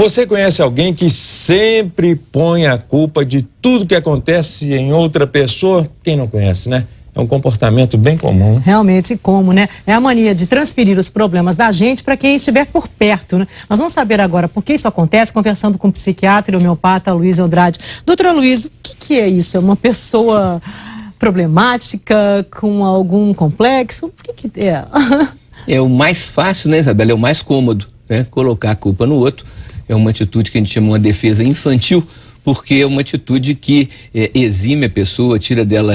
Você conhece alguém que sempre põe a culpa de tudo que acontece em outra pessoa? Quem não conhece, né? É um comportamento bem comum. Realmente, como, né? É a mania de transferir os problemas da gente para quem estiver por perto, né? Nós vamos saber agora por que isso acontece, conversando com o psiquiatra e homeopata Luiz Andrade. Doutora Luiz, o que é isso? É uma pessoa problemática, com algum complexo? O que é? É o mais fácil, né, Isabela? É o mais cômodo, né? Colocar a culpa no outro. É uma atitude que a gente chama uma defesa infantil, porque é uma atitude que exime a pessoa, tira dela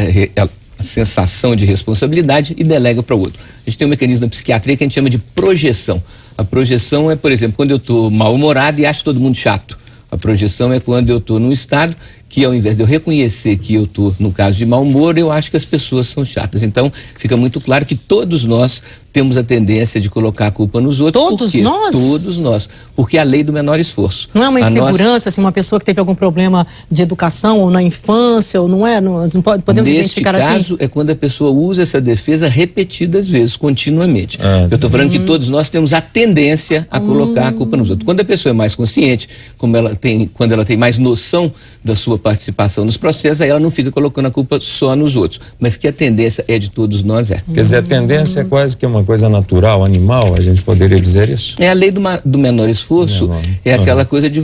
a sensação de responsabilidade e delega para o outro. A gente tem um mecanismo na psiquiatria que a gente chama de projeção. A projeção é, por exemplo, quando eu estou mal-humorado e acho todo mundo chato. A projeção é quando eu estou num estado que, ao invés de eu reconhecer que eu estou, no caso de mau humor, eu acho que as pessoas são chatas. Então, fica muito claro que todos nós temos a tendência de colocar a culpa nos outros. Todos nós? Todos nós. Porque é a lei do menor esforço. Não é uma insegurança, assim, uma pessoa que teve algum problema de educação ou na infância, ou não é? Não podemos identificar assim? Neste caso, é quando a pessoa usa essa defesa repetidas vezes, continuamente. Eu estou falando que todos nós temos a tendência a colocar a culpa nos outros. Quando a pessoa é mais consciente, quando ela tem mais noção da sua participação nos processos, aí ela não fica colocando a culpa só nos outros. Mas que a tendência é de todos nós, é. Quer dizer, a tendência é quase que uma coisa natural, animal, a gente poderia dizer isso? É a lei do menor esforço, é aquela coisa de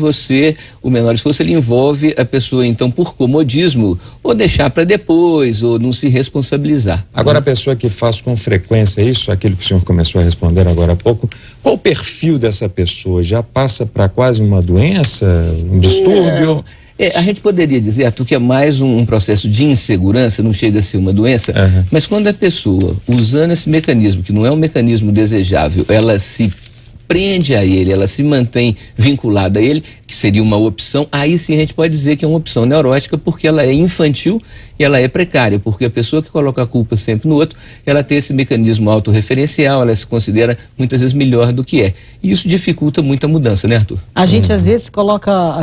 o menor esforço ele envolve a pessoa, então, por comodismo, ou deixar para depois, ou não se responsabilizar. Agora, a pessoa que faz com frequência isso, aquilo que o senhor começou a responder agora há pouco, qual o perfil dessa pessoa? Já passa para quase uma doença, um distúrbio? A gente poderia dizer, Arthur, que é mais um processo de insegurança, não chega a ser uma doença, mas quando a pessoa, usando esse mecanismo, que não é um mecanismo desejável, ela se prende a ele, ela se mantém vinculada a ele, que seria uma opção, aí sim a gente pode dizer que é uma opção neurótica, porque ela é infantil e ela é precária, porque a pessoa que coloca a culpa sempre no outro, ela tem esse mecanismo autorreferencial, ela se considera muitas vezes melhor do que é. E isso dificulta muito a mudança, né, Arthur? A gente às vezes coloca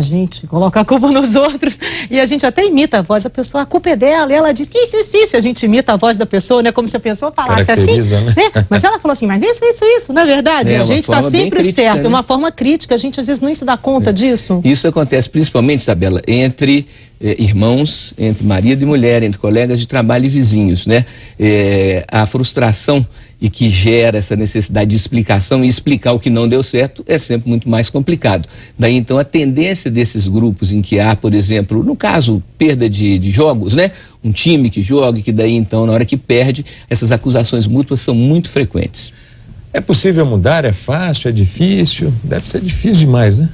a culpa nos outros e a gente até imita a voz da pessoa, a culpa é dela, e ela diz isso, a gente imita a voz da pessoa, né, como se a pessoa falasse assim, né? Mas ela falou assim, mas isso, na verdade, a gente está sempre crítica, certo, né? É uma forma crítica, a gente às vezes nem se dá conta disso. Isso acontece principalmente, Isabela, entre irmãos, entre marido e mulher, entre colegas de trabalho e vizinhos, né? A frustração e que gera essa necessidade de explicação e explicar o que não deu certo é sempre muito mais complicado. Daí, então, a tendência desses grupos em que há, por exemplo, no caso, perda de jogos, né? Um time que joga e que daí, então, na hora que perde, essas acusações mútuas são muito frequentes. É possível mudar? É fácil? É difícil? Deve ser difícil demais, né?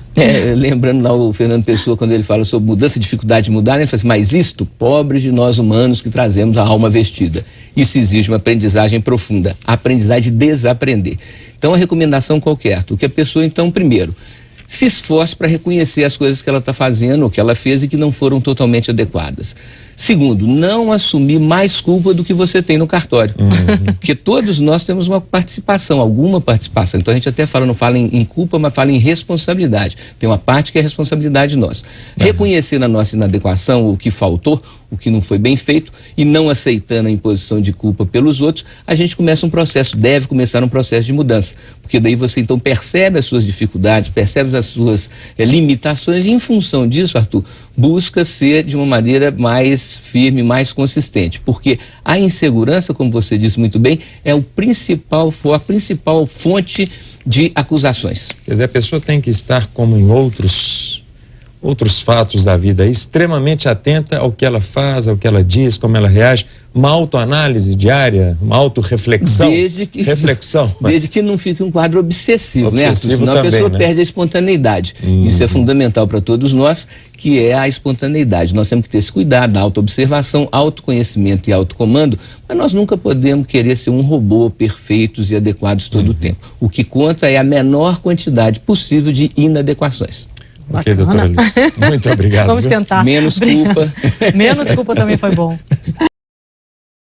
Lembrando lá o Fernando Pessoa, quando ele fala sobre mudança, dificuldade de mudar, ele fala assim, mas isto, pobres de nós humanos que trazemos a alma vestida. Isso exige uma aprendizagem profunda, a aprendizagem de desaprender. Então, a recomendação qualquer, que a pessoa, então, primeiro, se esforce para reconhecer as coisas que ela está fazendo, ou que ela fez e que não foram totalmente adequadas. Segundo, não assumir mais culpa do que você tem no cartório. Porque todos nós temos uma participação, alguma participação. Então a gente até não fala em culpa, mas fala em responsabilidade. Tem uma parte que é responsabilidade nossa. Reconhecer na nossa inadequação o que faltou, o que não foi bem feito, e não aceitando a imposição de culpa pelos outros, a gente começa um processo, deve começar um processo de mudança. Porque daí você então percebe as suas dificuldades, percebe as suas limitações, e em função disso, Arthur, busca ser de uma maneira mais firme, mais consistente, porque a insegurança, como você disse muito bem, é a principal fonte de acusações. Quer dizer, a pessoa tem que estar, como em outros fatos da vida, extremamente atenta ao que ela faz, ao que ela diz, como ela reage, uma autoanálise diária, uma autorreflexão. Desde que não fique um quadro obsessivo, né, Arthur? Senão também, a pessoa perde a espontaneidade. Isso é fundamental para todos nós, que é a espontaneidade. Nós temos que ter esse cuidado, a autoobservação, autoconhecimento e autocomando, mas nós nunca podemos querer ser um robô perfeitos e adequados todo o tempo. O que conta é a menor quantidade possível de inadequações. Ok, doutora Luiz. Muito obrigado. Vamos tentar. Menos culpa. Menos culpa também foi bom.